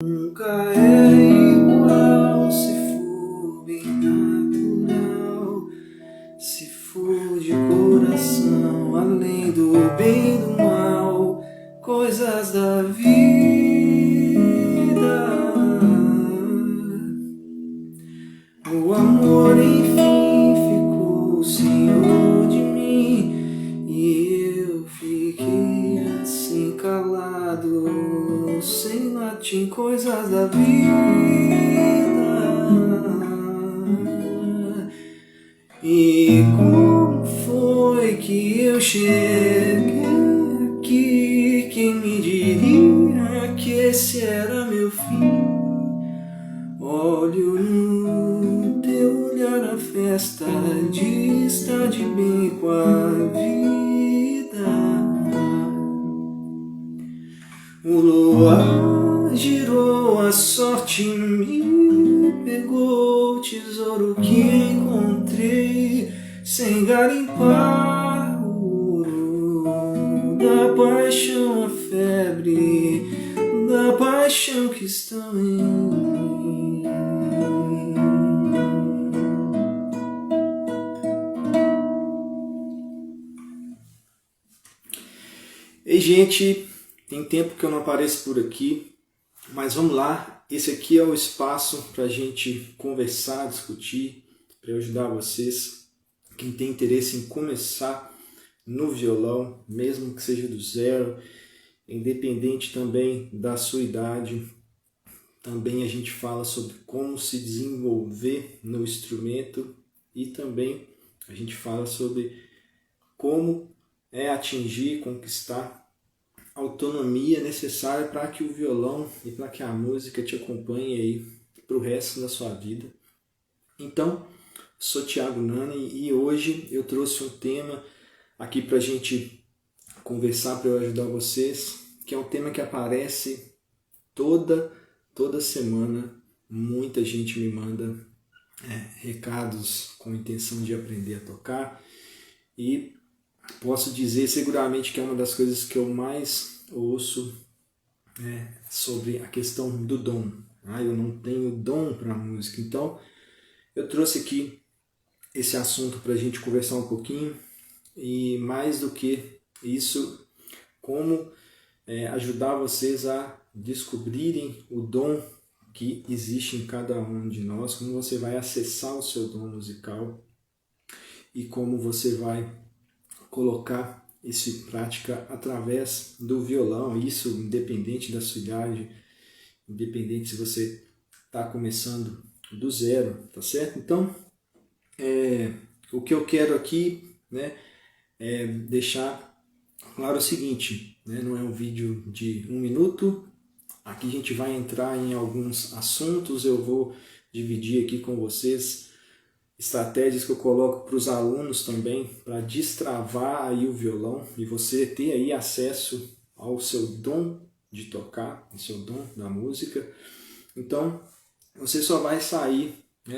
Nunca é igual se for bem natural, se for de coração, além do bem e do mal, coisas da vida. O amor enfim ficou senhor de mim e eu fiquei assim calado, sem latim, coisas da vida. E como foi que eu cheguei aqui? Quem me diria que esse era meu fim? Olho no teu olhar a festa de estar de bem com a vida. O luar girou, a sorte me pegou, o tesouro que encontrei sem garimpar o ouro da paixão, a febre da paixão que está em mim. Ei, gente, tem tempo que eu não apareço por aqui, mas vamos lá. Esse aqui é o espaço para a gente conversar, discutir, para eu ajudar vocês. Quem tem interesse em começar no violão, mesmo que seja do zero, independente também da sua idade, também a gente fala sobre como se desenvolver no instrumento e também a gente fala sobre como atingir, conquistar a autonomia necessária para que o violão e para que a música te acompanhe aí para o resto da sua vida. Então, sou Thiago Nani e hoje eu trouxe um tema aqui para a gente conversar, para eu ajudar vocês, que é um tema que aparece toda semana. Muita gente me manda recados com intenção de aprender a tocar e posso dizer seguramente que é uma das coisas que eu mais ouço sobre a questão do dom. Eu não tenho dom para música. Então, eu trouxe aqui esse assunto para a gente conversar um pouquinho e, mais do que isso, como ajudar vocês a descobrirem o dom que existe em cada um de nós, como você vai acessar o seu dom musical e como você vai colocar isso em prática através do violão, isso independente da sua idade, independente se você está começando do zero, tá certo? Então, o que eu quero aqui é deixar claro o seguinte, não é um vídeo de 1 minuto, aqui a gente vai entrar em alguns assuntos, eu vou dividir aqui com vocês estratégias que eu coloco para os alunos também, para destravar aí o violão e você ter aí acesso ao seu dom de tocar, ao seu dom da música. Então, você só vai sair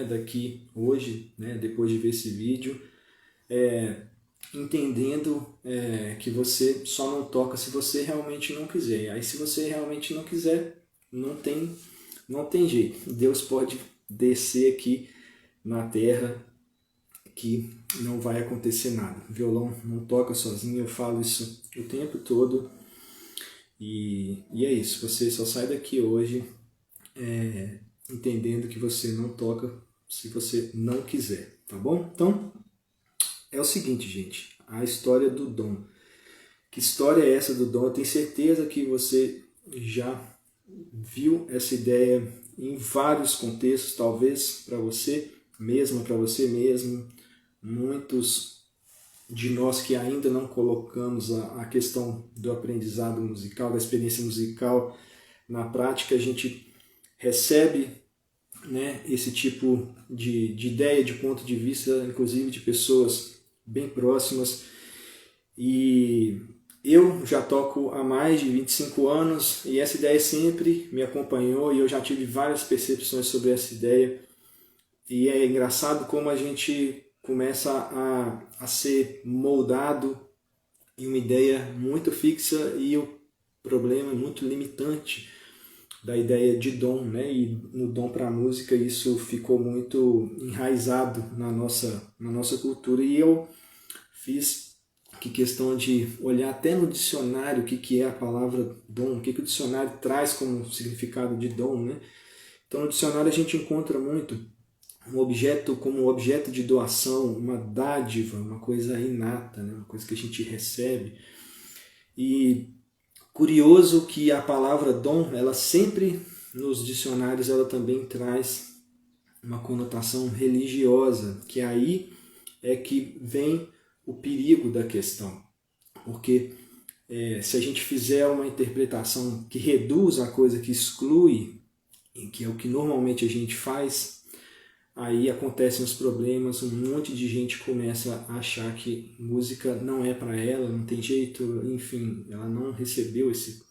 daqui hoje, depois de ver esse vídeo, entendendo que você só não toca se você realmente não quiser. Aí se você realmente não quiser, não tem jeito. Deus pode descer aqui na terra que não vai acontecer nada. O violão não toca sozinho, eu falo isso o tempo todo. E é isso, você só sai daqui hoje entendendo que você não toca se você não quiser, tá bom? Então, é o seguinte, gente, a história do dom. Que história é essa do dom? Eu tenho certeza que você já viu essa ideia em vários contextos, talvez para você mesmo. Muitos de nós que ainda não colocamos a questão do aprendizado musical, da experiência musical na prática, a gente recebe esse tipo de ideia, de ponto de vista, inclusive de pessoas bem próximas. E eu já toco há mais de 25 anos e essa ideia sempre me acompanhou e eu já tive várias percepções sobre essa ideia. E é engraçado como a gente começa a ser moldado em uma ideia muito fixa e o problema é muito limitante, da ideia de dom, né? E no dom para a música isso ficou muito enraizado na nossa cultura, e eu fiz questão de olhar até no dicionário o que é a palavra dom, o que o dicionário traz como significado de dom, né? Então no dicionário a gente encontra muito um objeto como objeto de doação, uma dádiva, uma coisa inata, né? Uma coisa que a gente recebe. E curioso que a palavra dom, ela sempre nos dicionários ela também traz uma conotação religiosa, que aí é que vem o perigo da questão. Porque se a gente fizer uma interpretação que reduz a coisa, que exclui, que é o que normalmente a gente faz, aí acontecem os problemas, um monte de gente começa a achar que música não é para ela, não tem jeito, enfim, ela não recebeu esse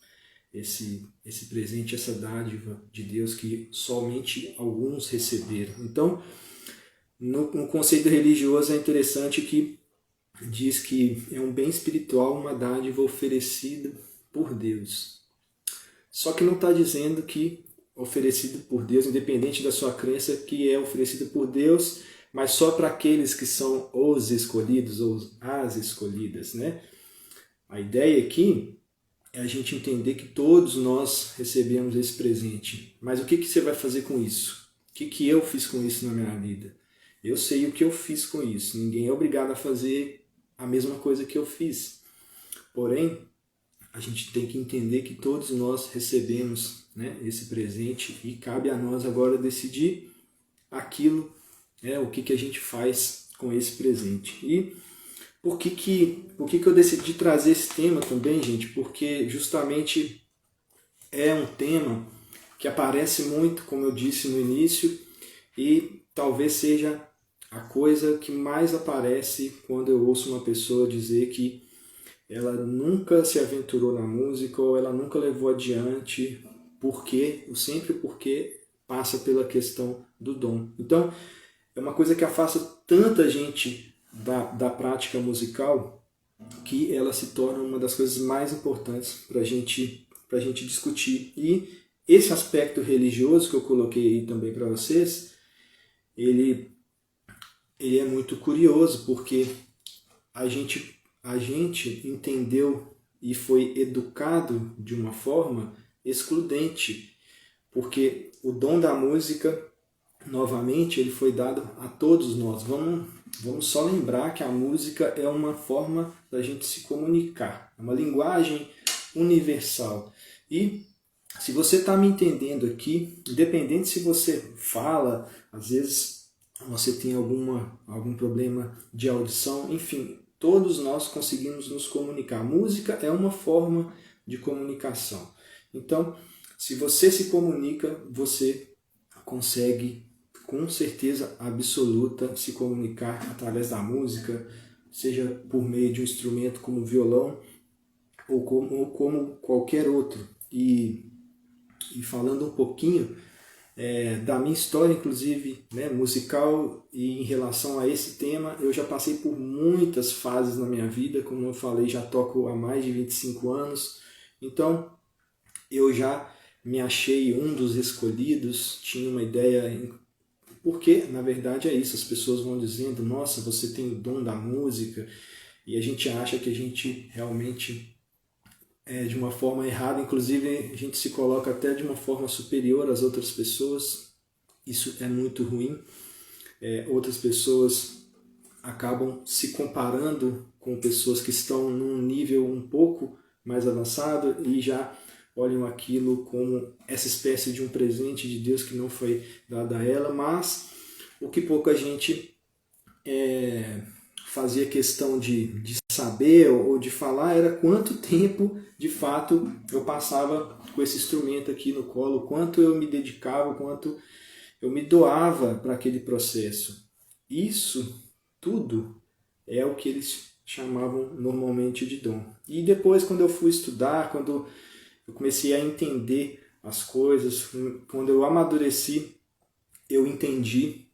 presente, essa dádiva de Deus que somente alguns receberam. Então, no conceito religioso é interessante que diz que é um bem espiritual, uma dádiva oferecida por Deus. Só que não está dizendo que oferecido por Deus, independente da sua crença, que é oferecido por Deus, mas só para aqueles que são os escolhidos ou as escolhidas, né? A ideia aqui é a gente entender que todos nós recebemos esse presente. Mas o que você vai fazer com isso? O que eu fiz com isso na minha vida? Eu sei o que eu fiz com isso. Ninguém é obrigado a fazer a mesma coisa que eu fiz. Porém, a gente tem que entender que todos nós recebemos, né, esse presente, e cabe a nós agora decidir aquilo, o que a gente faz com esse presente. E por que eu decidi trazer esse tema também, gente? Porque justamente é um tema que aparece muito, como eu disse no início, e talvez seja a coisa que mais aparece quando eu ouço uma pessoa dizer que ela nunca se aventurou na música ou ela nunca levou adiante, sempre porque passa pela questão do dom. Então, é uma coisa que afasta tanta gente da prática musical que ela se torna uma das coisas mais importantes para a gente discutir. E esse aspecto religioso que eu coloquei aí também para vocês, ele é muito curioso, porque a gente entendeu e foi educado de uma forma excludente, porque o dom da música, novamente, ele foi dado a todos nós. Vamos só lembrar que a música é uma forma da gente se comunicar, é uma linguagem universal. E se você está me entendendo aqui, independente se você fala, às vezes você tem algum problema de audição, enfim, todos nós conseguimos nos comunicar. A música é uma forma de comunicação. Então, se você se comunica, você consegue, com certeza absoluta, se comunicar através da música, seja por meio de um instrumento como o violão ou como qualquer outro. E falando um pouquinho da minha história, inclusive, né, musical, e em relação a esse tema, eu já passei por muitas fases na minha vida. Como eu falei, já toco há mais de 25 anos, então eu já me achei um dos escolhidos, tinha uma ideia, porque na verdade é isso, as pessoas vão dizendo, nossa, você tem o dom da música, e a gente acha que a gente realmente de uma forma errada, inclusive a gente se coloca até de uma forma superior às outras pessoas. Isso é muito ruim. Outras pessoas acabam se comparando com pessoas que estão num nível um pouco mais avançado e já olham aquilo como essa espécie de um presente de Deus que não foi dado a ela, mas o que pouca gente fazia questão de saber ou de falar era quanto tempo de fato eu passava com esse instrumento aqui no colo, quanto eu me dedicava, quanto eu me doava para aquele processo. Isso tudo é o que eles chamavam normalmente de dom. E depois, quando eu fui estudar, quando eu comecei a entender as coisas, quando eu amadureci, eu entendi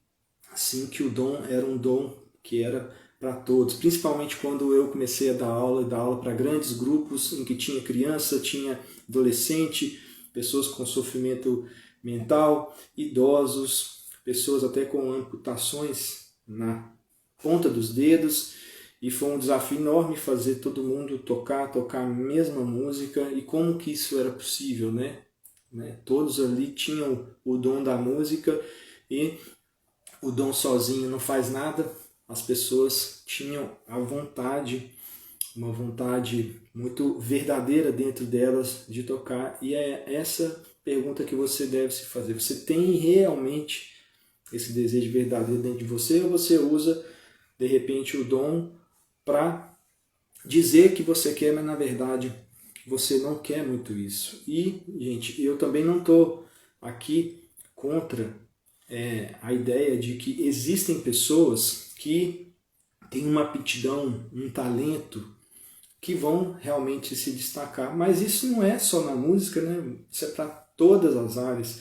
assim que o dom era um dom que era para todos, principalmente quando eu comecei a dar aula para grandes grupos em que tinha criança, tinha adolescente, pessoas com sofrimento mental, idosos, pessoas até com amputações na ponta dos dedos, e foi um desafio enorme fazer todo mundo tocar a mesma música, e como que isso era possível, né? Todos ali tinham o dom da música, e o dom sozinho não faz nada. As pessoas tinham a vontade, uma vontade muito verdadeira dentro delas de tocar, e é essa pergunta que você deve se fazer. Você tem realmente esse desejo verdadeiro dentro de você, ou você usa de repente o dom para dizer que você quer, mas na verdade você não quer muito isso? E, gente, eu também não estou aqui contra a ideia de que existem pessoas que têm uma aptidão, um talento, que vão realmente se destacar. Mas isso não é só na música, né? Isso é para todas as áreas.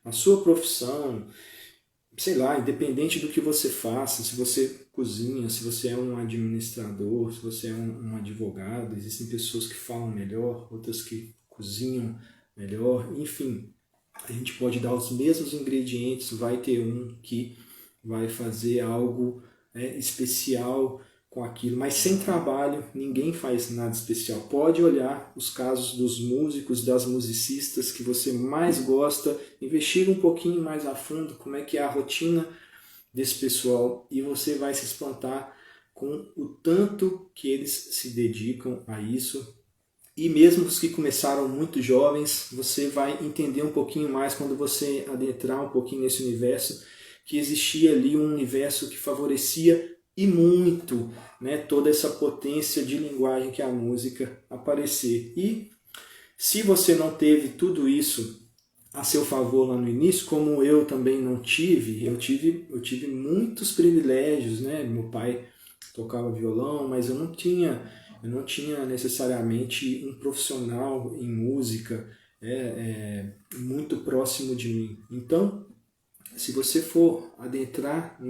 Na sua profissão, sei lá, independente do que você faça, se você cozinha, se você é um administrador, se você é um advogado, existem pessoas que falam melhor, outras que cozinham melhor, enfim, a gente pode dar os mesmos ingredientes, vai ter um que vai fazer algo especial com aquilo, mas sem trabalho ninguém faz nada especial. Pode olhar os casos dos músicos, das musicistas que você mais gosta, investiga um pouquinho mais a fundo como é que é a rotina desse pessoal, e você vai se espantar com o tanto que eles se dedicam a isso. E mesmo os que começaram muito jovens, você vai entender um pouquinho mais quando você adentrar um pouquinho nesse universo, que existia ali um universo que favorecia e muito, né, toda essa potência de linguagem que a música aparecer. E se você não teve tudo isso a seu favor lá no início, como eu também não tive, eu tive muitos privilégios, né? Meu pai tocava violão, mas eu não tinha necessariamente um profissional em música muito próximo de mim. Então, se você for adentrar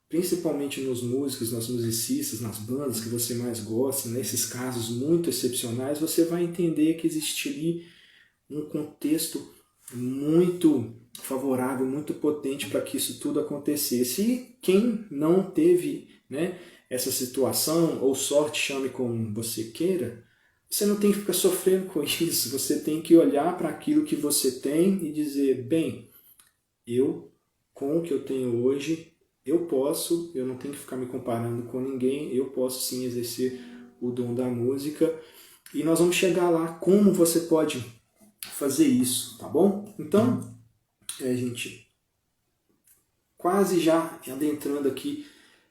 principalmente nos músicos, nas musicistas, nas bandas que você mais gosta, nesses casos muito excepcionais, você vai entender que existe ali um contexto muito favorável, muito potente para que isso tudo acontecesse. E quem não teve, né, essa situação, ou sorte, chame como você queira, você não tem que ficar sofrendo com isso, você tem que olhar para aquilo que você tem e dizer, bem, com o que eu tenho hoje, eu não tenho que ficar me comparando com ninguém, eu posso sim exercer o dom da música, e nós vamos chegar lá, como você pode fazer isso, tá bom? Então, gente, quase já adentrando aqui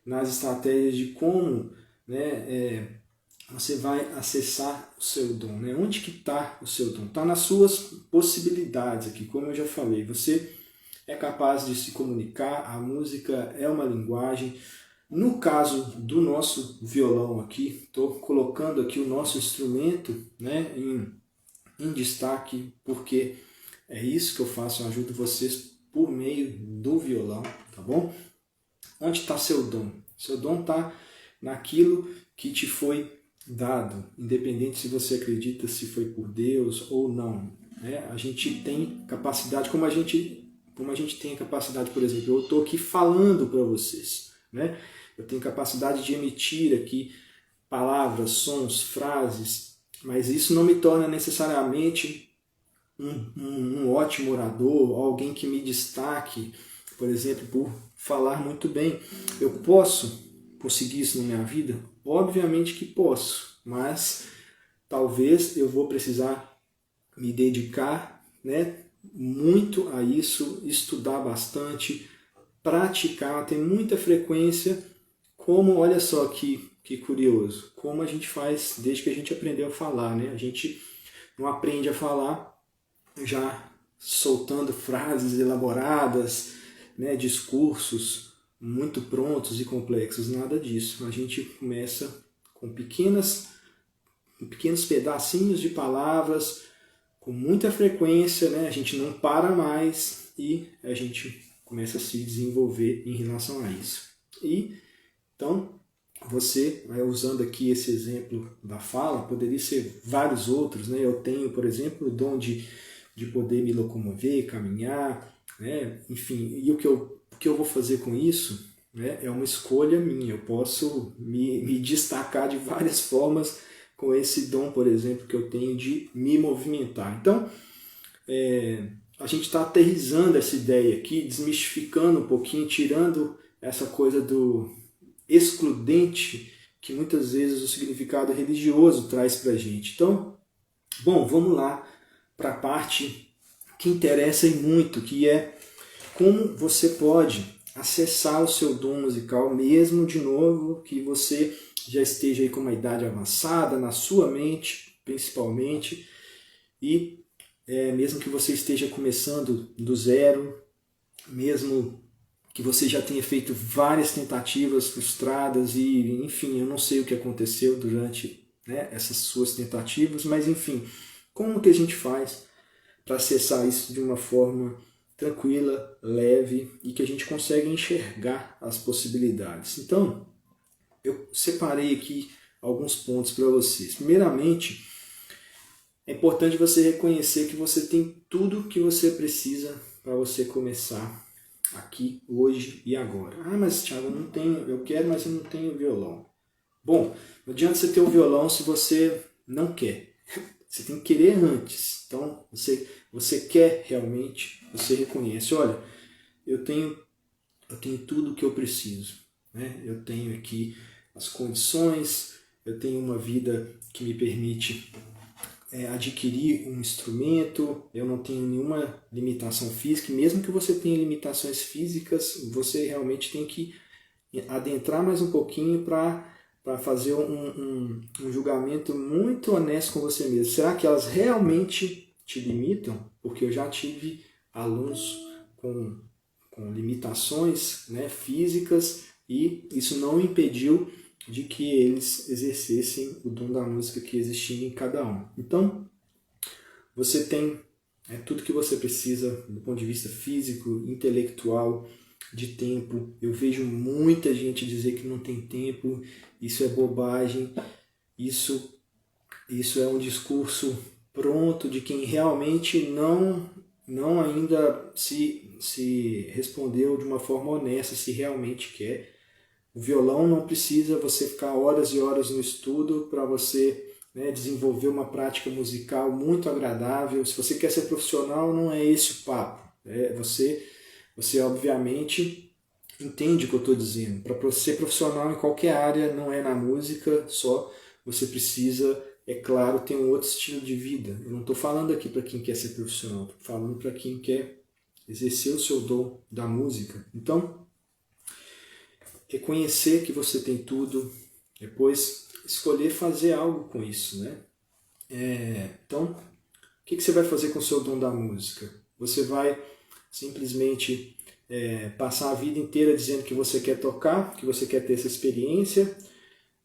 nas estratégias de como, né, você vai acessar o seu dom, né? Onde que está o seu dom? Está nas suas possibilidades aqui, como eu já falei. Você é capaz de se comunicar, a música é uma linguagem. No caso do nosso violão aqui, estou colocando aqui o nosso instrumento, né, em destaque, porque é isso que eu faço, eu ajudo vocês por meio do violão, tá bom? Onde está seu dom? Seu dom está naquilo que te foi dado, independente se você acredita se foi por Deus ou não. Né? A gente tem capacidade, como a gente tem capacidade, por exemplo, eu estou aqui falando para vocês, né? Eu tenho capacidade de emitir aqui palavras, sons, frases, mas isso não me torna necessariamente um ótimo orador, alguém que me destaque, por exemplo, por falar muito bem. Eu posso conseguir isso na minha vida? Obviamente que posso, mas talvez eu vou precisar me dedicar, né, muito a isso, estudar bastante, praticar, ter muita frequência, como, olha só que curioso, como a gente faz desde que a gente aprendeu a falar, né? A gente não aprende a falar já soltando frases elaboradas, né, discursos muito prontos e complexos, nada disso. A gente começa com pequenos pedacinhos de palavras, com muita frequência, né? A gente não para mais e a gente começa a se desenvolver em relação a isso. E então, você, usando aqui esse exemplo da fala, poderia ser vários outros, né? Eu tenho, por exemplo, o dom de de poder me locomover, caminhar, né? Enfim, e o que eu vou fazer com isso, né, é uma escolha minha. Eu posso me destacar de várias formas com esse dom, por exemplo, que eu tenho de me movimentar. Então, a gente está aterrissando essa ideia aqui, desmistificando um pouquinho, tirando essa coisa do excludente que muitas vezes o significado religioso traz para a gente. Então, bom, vamos lá para a parte que interessa e muito, que é como você pode acessar o seu dom musical, mesmo, de novo, que você já esteja aí com uma idade avançada, na sua mente, principalmente, e mesmo que você esteja começando do zero, mesmo que você já tenha feito várias tentativas frustradas e, enfim, eu não sei o que aconteceu durante, né, essas suas tentativas, mas, enfim, como que a gente faz para acessar isso de uma forma tranquila, leve e que a gente consegue enxergar as possibilidades? Então, eu separei aqui alguns pontos para vocês. Primeiramente, é importante você reconhecer que você tem tudo o que você precisa para você começar aqui, hoje e agora. Ah, mas Thiago, eu quero, mas eu não tenho violão. Bom, não adianta você ter o violão se você não quer. Você tem que querer antes. Então, você quer realmente, você reconhece, olha, eu tenho tudo o que eu preciso, né? Eu tenho aqui as condições, eu tenho uma vida que me permite adquirir um instrumento, eu não tenho nenhuma limitação física, e mesmo que você tenha limitações físicas, você realmente tem que adentrar mais um pouquinho para fazer um julgamento muito honesto com você mesmo. Será que elas realmente te limitam? Porque eu já tive alunos com limitações, né, físicas, e isso não impediu de que eles exercessem o dom da música que existia em cada um. Então, você tem tudo que você precisa do ponto de vista físico, intelectual, de tempo. Eu vejo muita gente dizer que não tem tempo, isso é bobagem, isso é um discurso pronto de quem realmente não ainda se respondeu de uma forma honesta se realmente quer. O violão não precisa você ficar horas e horas no estudo para você, né, desenvolver uma prática musical muito agradável. Se você quer ser profissional, não é esse o papo. Você obviamente entende o que eu estou dizendo. Para ser profissional em qualquer área, não é na música só, você precisa, é claro, ter um outro estilo de vida. Eu não estou falando aqui para quem quer ser profissional, estou falando para quem quer exercer o seu dom da música. Então, reconhecer que você tem tudo, depois escolher fazer algo com isso, né? Então, o que você vai fazer com o seu dom da música? Você vai simplesmente passar a vida inteira dizendo que você quer tocar, que você quer ter essa experiência.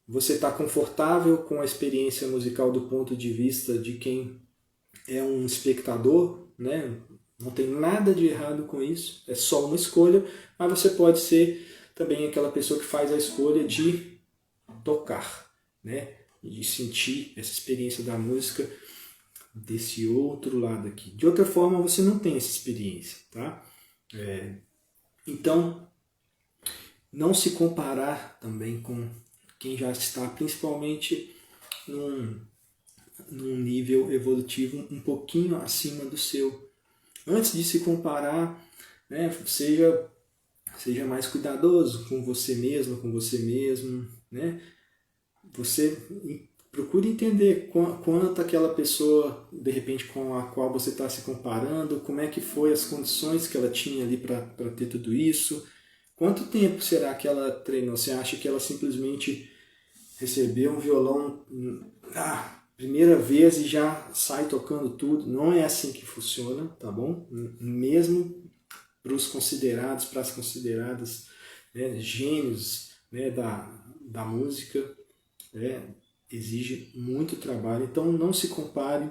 Você está confortável com a experiência musical do ponto de vista de quem é um espectador, né? Não tem nada de errado com isso, é só uma escolha, mas você pode ser também aquela pessoa que faz a escolha de tocar, né? De sentir essa experiência da música desse outro lado aqui. De outra forma, você não tem essa experiência, tá? Então, não se comparar também com quem já está principalmente num nível evolutivo um pouquinho acima do seu. Antes de se comparar, né, seja mais cuidadoso com você mesmo, com você mesmo, né? Você procure entender quanto aquela pessoa, de repente, com a qual você está se comparando, como é que foi as condições que ela tinha ali para ter tudo isso. Quanto tempo será que ela treinou? Você acha que ela simplesmente recebeu um violão primeira vez e já sai tocando tudo? Não é assim que funciona, tá bom? Mesmo para os considerados, para as consideradas, né, gênios, né, da música, exige muito trabalho. Então não se compare,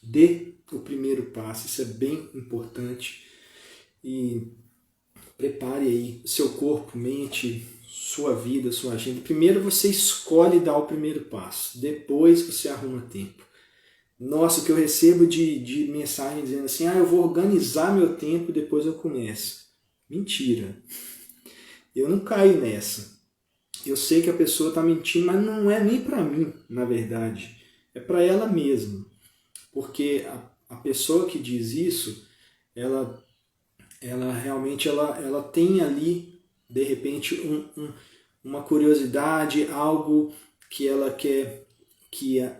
dê o primeiro passo, isso é bem importante. E prepare aí seu corpo, mente, sua vida, sua agenda. Primeiro você escolhe dar o primeiro passo, depois você arruma tempo. Nossa, o que eu recebo de mensagem dizendo assim, eu vou organizar meu tempo e depois eu começo. Mentira. Eu não caio nessa. Eu sei que a pessoa está mentindo, mas não é nem para mim, na verdade. É para ela mesma. Porque a pessoa que diz isso, ela realmente ela tem ali, de repente, uma curiosidade, algo que ela quer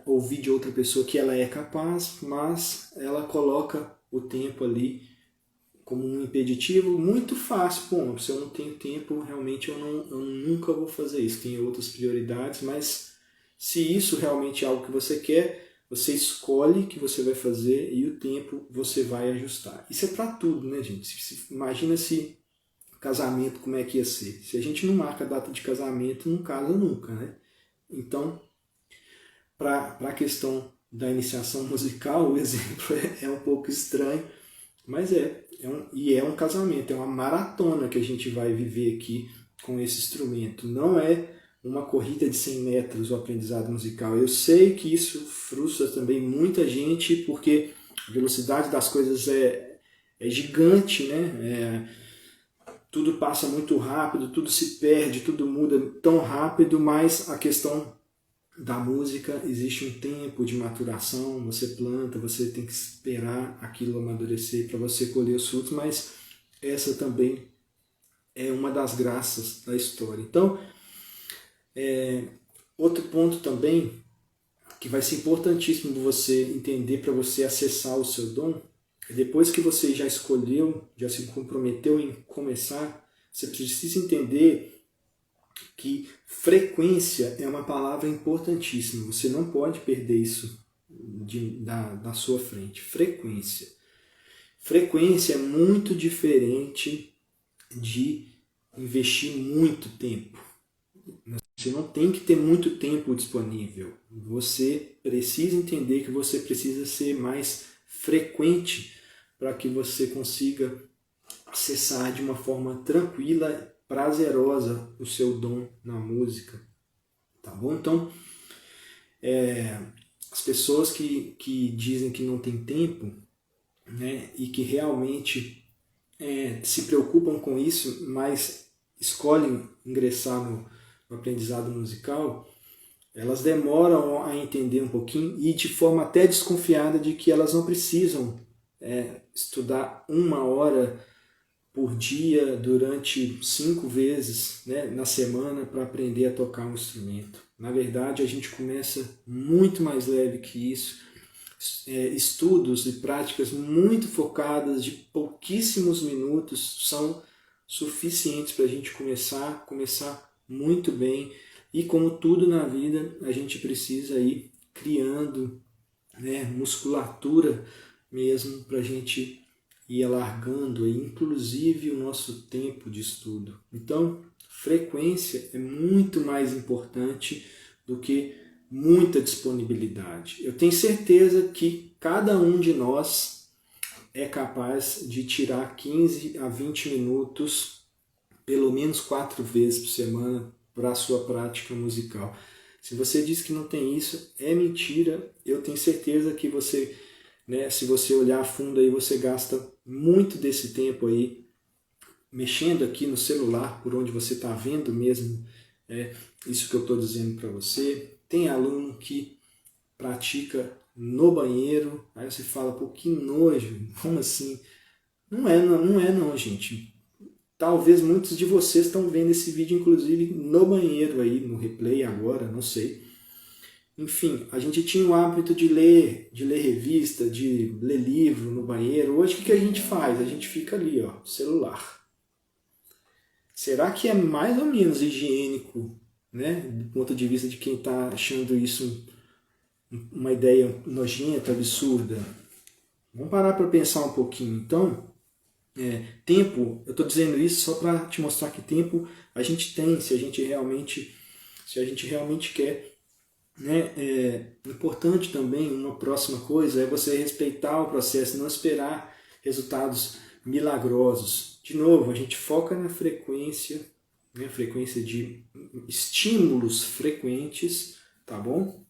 ouvir de outra pessoa que ela é capaz, mas ela coloca o tempo ali como um impeditivo muito fácil. Bom, se eu não tenho tempo, realmente eu nunca vou fazer isso. Tenho outras prioridades, mas se isso realmente é algo que você quer, você escolhe que você vai fazer e o tempo você vai ajustar. Isso é para tudo, né, gente? Imagina se casamento, como é que ia ser. Se a gente não marca a data de casamento, não casa nunca, né? Então, para a questão da iniciação musical, o exemplo é um pouco estranho, mas é um casamento, é uma maratona que a gente vai viver aqui com esse instrumento. Não é uma corrida de 100 metros o aprendizado musical. Eu sei que isso frustra também muita gente, porque a velocidade das coisas é gigante, né? Tudo passa muito rápido, tudo se perde, tudo muda tão rápido, mas a questão da música existe um tempo de maturação, você planta, você tem que esperar aquilo amadurecer para você colher os frutos, mas essa também é uma das graças da história. Então, outro ponto também que vai ser importantíssimo de você entender para você acessar o seu dom, é depois que você já escolheu, já se comprometeu em começar, você precisa entender que frequência é uma palavra importantíssima. Você não pode perder isso da sua frente. Frequência. Frequência é muito diferente de investir muito tempo. Você não tem que ter muito tempo disponível. Você precisa entender que você precisa ser mais frequente para que você consiga acessar de uma forma tranquila, prazerosa o seu dom na música. Tá bom? Então, as pessoas que dizem que não tem tempo, né, e que realmente se preocupam com isso, mas escolhem ingressar no aprendizado musical, elas demoram a entender um pouquinho e de forma até desconfiada de que elas não precisam estudar 1 hora por dia durante 5 vezes, né, na semana para aprender a tocar um instrumento. Na verdade, a gente começa muito mais leve que isso. Estudos e práticas muito focadas de pouquíssimos minutos são suficientes para a gente começar muito bem. E como tudo na vida, a gente precisa ir criando, né, musculatura mesmo para a gente ir alargando, inclusive o nosso tempo de estudo. Então, frequência é muito mais importante do que muita disponibilidade. Eu tenho certeza que cada um de nós é capaz de tirar 15 a 20 minutos, pelo menos 4 vezes por semana, para a sua prática musical. Se você diz que não tem isso, é mentira. Eu tenho certeza que você, né, se você olhar a fundo aí, você gasta muito desse tempo aí mexendo aqui no celular, por onde você está vendo mesmo isso que eu estou dizendo para você. Tem aluno que pratica no banheiro, aí você fala, pô, que nojo, como assim? Não é não, gente. Talvez muitos de vocês estão vendo esse vídeo, inclusive, no banheiro aí, no replay agora, não sei. Enfim, a gente tinha o hábito de ler revista, de ler livro no banheiro. Hoje o que a gente faz? A gente fica ali, ó, celular. Será que é mais ou menos higiênico, né, do ponto de vista de quem está achando isso uma ideia nojenta, absurda? Vamos parar para pensar um pouquinho. Então, tempo, eu estou dizendo isso só para te mostrar que tempo a gente tem, se a gente realmente quer. Né? Importante também, uma próxima coisa, é você respeitar o processo, não esperar resultados milagrosos. De novo, a gente foca na frequência, né? Frequência de estímulos frequentes, tá bom?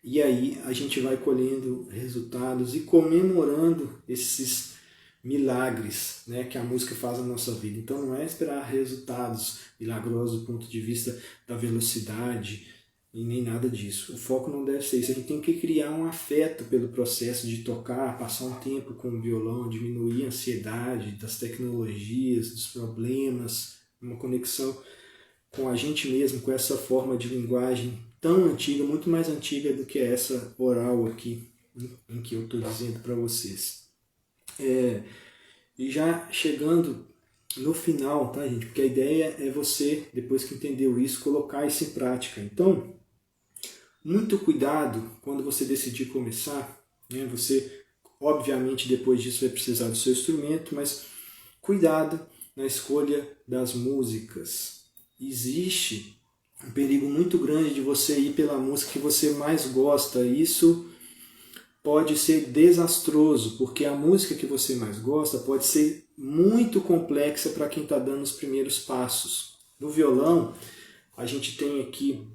E aí a gente vai colhendo resultados e comemorando esses milagres, né, que a música faz na nossa vida. Então não é esperar resultados milagrosos do ponto de vista da velocidade e nem nada disso. O foco não deve ser isso. A gente tem que criar um afeto pelo processo de tocar, passar um tempo com o violão, diminuir a ansiedade das tecnologias, dos problemas, uma conexão com a gente mesmo, com essa forma de linguagem tão antiga, muito mais antiga do que essa oral aqui, em que eu estou dizendo para vocês. E já chegando no final, tá, gente? Porque a ideia é você, depois que entendeu isso, colocar isso em prática. Então, muito cuidado quando você decidir começar, né? Você, obviamente, depois disso vai precisar do seu instrumento, mas cuidado na escolha das músicas. Existe um perigo muito grande de você ir pela música que você mais gosta. Isso pode ser desastroso, porque a música que você mais gosta pode ser muito complexa para quem está dando os primeiros passos. No violão, a gente tem aqui,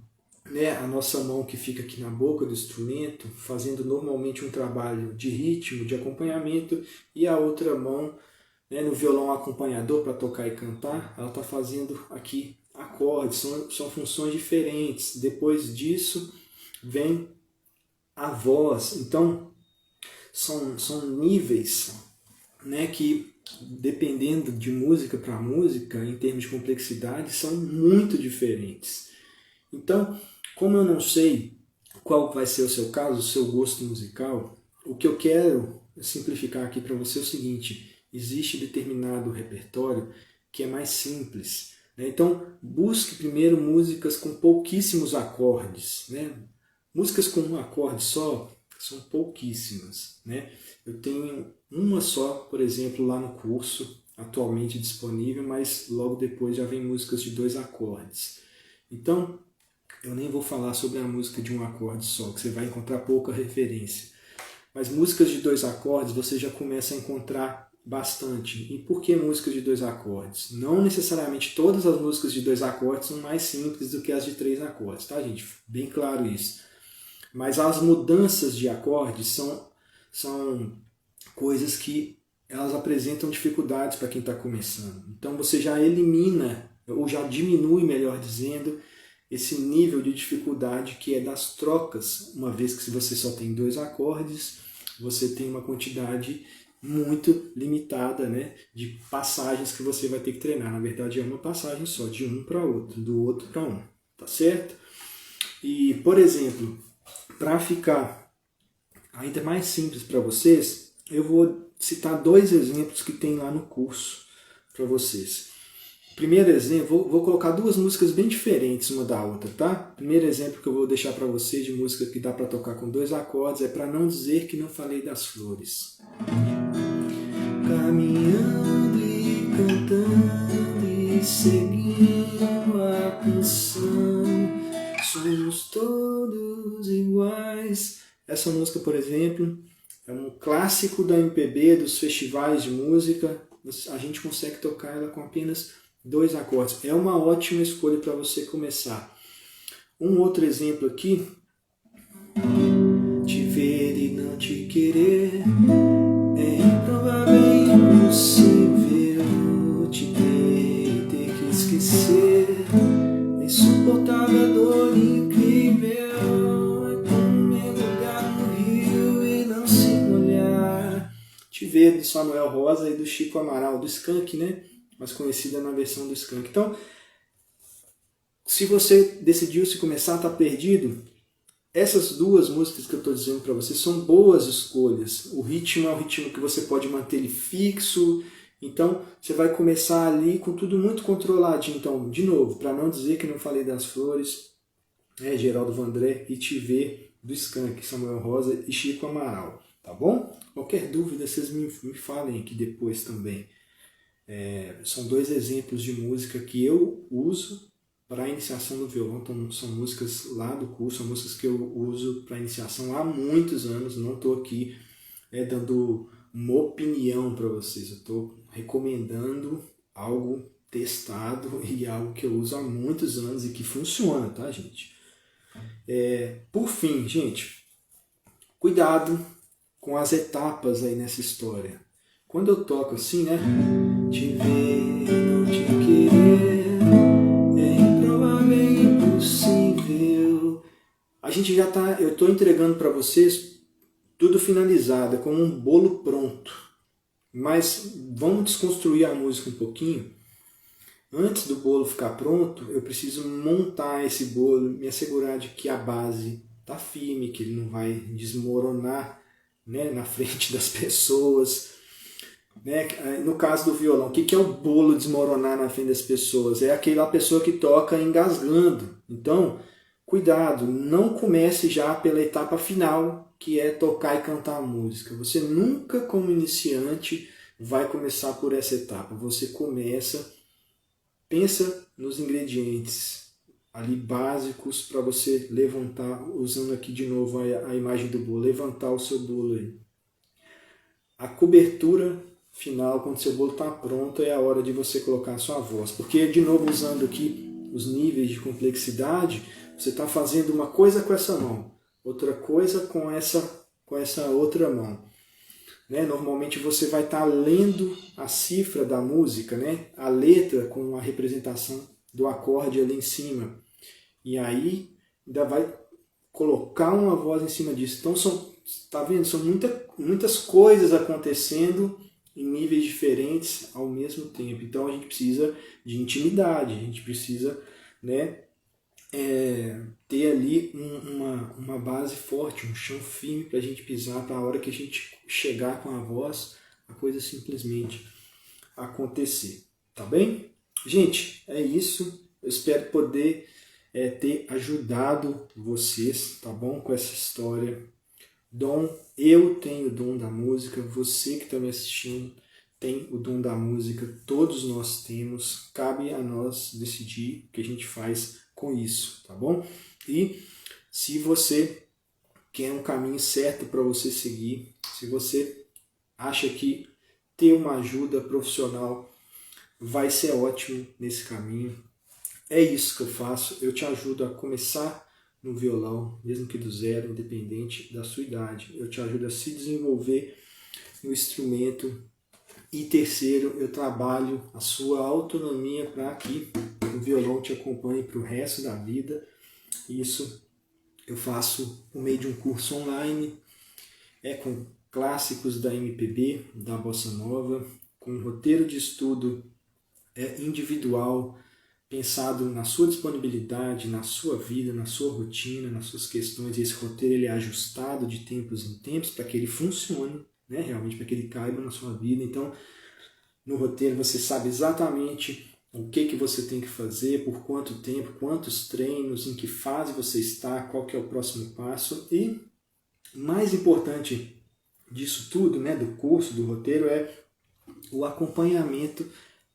né, a nossa mão que fica aqui na boca do instrumento, fazendo normalmente um trabalho de ritmo, de acompanhamento, e a outra mão, né, no violão acompanhador para tocar e cantar, ela está fazendo aqui acordes, são funções diferentes. Depois disso vem a voz. Então são níveis, né, que dependendo de música para música, em termos de complexidade, são muito diferentes. Então, como eu não sei qual vai ser o seu caso, o seu gosto musical, o que eu quero simplificar aqui para você é o seguinte: existe determinado repertório que é mais simples, né? Então, busque primeiro músicas com pouquíssimos acordes, né? Músicas com um acorde só são pouquíssimas, né? Eu tenho uma só, por exemplo, lá no curso, atualmente disponível, mas logo depois já vem músicas de 2 acordes. Então, eu nem vou falar sobre a música de um acorde só, que você vai encontrar pouca referência. Mas músicas de 2 acordes você já começa a encontrar bastante. E por que músicas de 2 acordes? Não necessariamente todas as músicas de 2 acordes são mais simples do que as de 3 acordes, tá, gente? Bem claro isso. Mas as mudanças de acordes são coisas que elas apresentam dificuldades para quem está começando. Então você já elimina, ou já diminui, melhor dizendo, esse nível de dificuldade que é das trocas, uma vez que se você só tem 2 acordes, você tem uma quantidade muito limitada, né, de passagens que você vai ter que treinar. Na verdade é uma passagem só, de um para outro, do outro para um, tá certo? E, por exemplo, para ficar ainda mais simples para vocês, eu vou citar 2 exemplos que tem lá no curso para vocês. Primeiro exemplo, vou colocar 2 músicas bem diferentes uma da outra, tá? Primeiro exemplo que eu vou deixar para vocês de música que dá para tocar com 2 acordes é Para Não Dizer Que Não Falei das Flores. Caminhando e cantando e seguindo a canção, somos todos iguais. Essa música, por exemplo, é um clássico da MPB, dos festivais de música. A gente consegue tocar ela com apenas 2 acordes. É uma ótima escolha para você começar. Um outro exemplo aqui. Te ver e não te querer é improvável, impossível. Te ter e ter que esquecer é insuportável, dor incrível. É como mergulhar no rio e não se molhar. Te ver, do Samuel Rosa e do Chico Amaral, do Skank, né? Mais conhecida na versão do Skank. Então, se você decidiu se começar, está perdido, essas 2 músicas que eu estou dizendo para você são boas escolhas. O ritmo é um ritmo que você pode manter ele fixo, então você vai começar ali com tudo muito controladinho. Então, de novo, para não dizer que não falei das flores, Geraldo Vandré e Te Ver, do Skank, Samuel Rosa e Chico Amaral, tá bom? Qualquer dúvida, vocês me falem aqui depois também. São 2 exemplos de música que eu uso para a iniciação do violão. Então, são músicas lá do curso, são músicas que eu uso para iniciação há muitos anos. Não estou aqui dando uma opinião para vocês, eu estou recomendando algo testado e algo que eu uso há muitos anos e que funciona, tá, gente? Por fim, gente, cuidado com as etapas aí nessa história. Quando eu toco assim, né? Te ver, não te querer, é improvável, é impossível. A gente já tá, eu estou entregando para vocês tudo finalizado, é como um bolo pronto. Mas vamos desconstruir a música um pouquinho. Antes do bolo ficar pronto, eu preciso montar esse bolo, me assegurar de que a base está firme, que ele não vai desmoronar, né, na frente das pessoas. Né? No caso do violão, o que é o bolo desmoronar na frente das pessoas? É aquela pessoa que toca engasgando. Então, cuidado, não comece já pela etapa final, que é tocar e cantar a música. Você nunca, como iniciante, vai começar por essa etapa. Você começa, pensa nos ingredientes ali básicos para você levantar, usando aqui de novo a imagem do bolo, levantar o seu bolo aí. A cobertura final, quando seu bolo está pronto, é a hora de você colocar a sua voz. Porque, de novo, usando aqui os níveis de complexidade, você está fazendo uma coisa com essa mão, outra coisa com essa outra mão. Né? Normalmente você vai estar lendo a cifra da música, né? A letra com a representação do acorde ali em cima. E aí ainda vai colocar uma voz em cima disso. Então, tá vendo? São muitas coisas acontecendo em níveis diferentes ao mesmo tempo. Então a gente precisa de intimidade, a gente precisa, né, ter ali uma base forte, um chão firme para a gente pisar, para a hora que a gente chegar com a voz, a coisa simplesmente acontecer. Tá bem? Gente, é isso. Eu espero poder ter ajudado vocês, tá bom? Com essa história. Eu tenho o dom da música, você que está me assistindo tem o dom da música, todos nós temos, cabe a nós decidir o que a gente faz com isso, tá bom? E se você quer um caminho certo para você seguir, se você acha que ter uma ajuda profissional vai ser ótimo nesse caminho, é isso que eu faço, eu te ajudo a começar no violão, mesmo que do zero, independente da sua idade. Eu te ajudo a se desenvolver no instrumento. E terceiro, eu trabalho a sua autonomia para que o violão te acompanhe para o resto da vida. Isso eu faço por meio de um curso online, com clássicos da MPB, da Bossa Nova, com um roteiro de estudo individual, pensado na sua disponibilidade, na sua vida, na sua rotina, nas suas questões. E esse roteiro ele é ajustado de tempos em tempos para que ele funcione, né, realmente para que ele caiba na sua vida. Então, no roteiro você sabe exatamente o que você tem que fazer, por quanto tempo, quantos treinos, em que fase você está, qual que é o próximo passo. E mais importante disso tudo, né, do curso, do roteiro, é o acompanhamento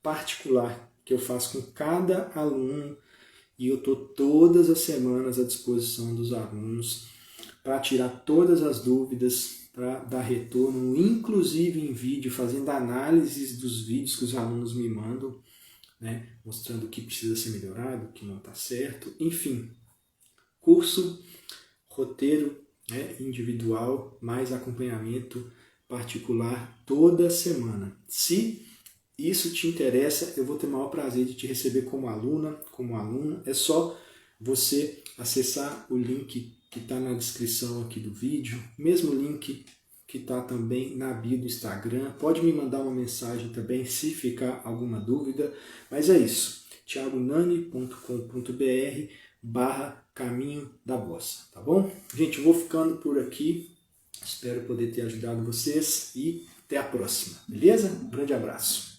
particular que eu faço com cada aluno, e eu estou todas as semanas à disposição dos alunos para tirar todas as dúvidas, para dar retorno, inclusive em vídeo, fazendo análises dos vídeos que os alunos me mandam, né, mostrando o que precisa ser melhorado, o que não está certo, enfim. Curso, roteiro, né, individual, mais acompanhamento particular toda semana. Se isso te interessa, eu vou ter o maior prazer de te receber como aluna, como aluno. É só você acessar o link que está na descrição aqui do vídeo, mesmo link que está também na bio do Instagram. Pode me mandar uma mensagem também se ficar alguma dúvida. Mas é isso, thiagonani.com.br/caminho da bossa, tá bom? Gente, eu vou ficando por aqui. Espero poder ter ajudado vocês e até a próxima, beleza? Um grande abraço.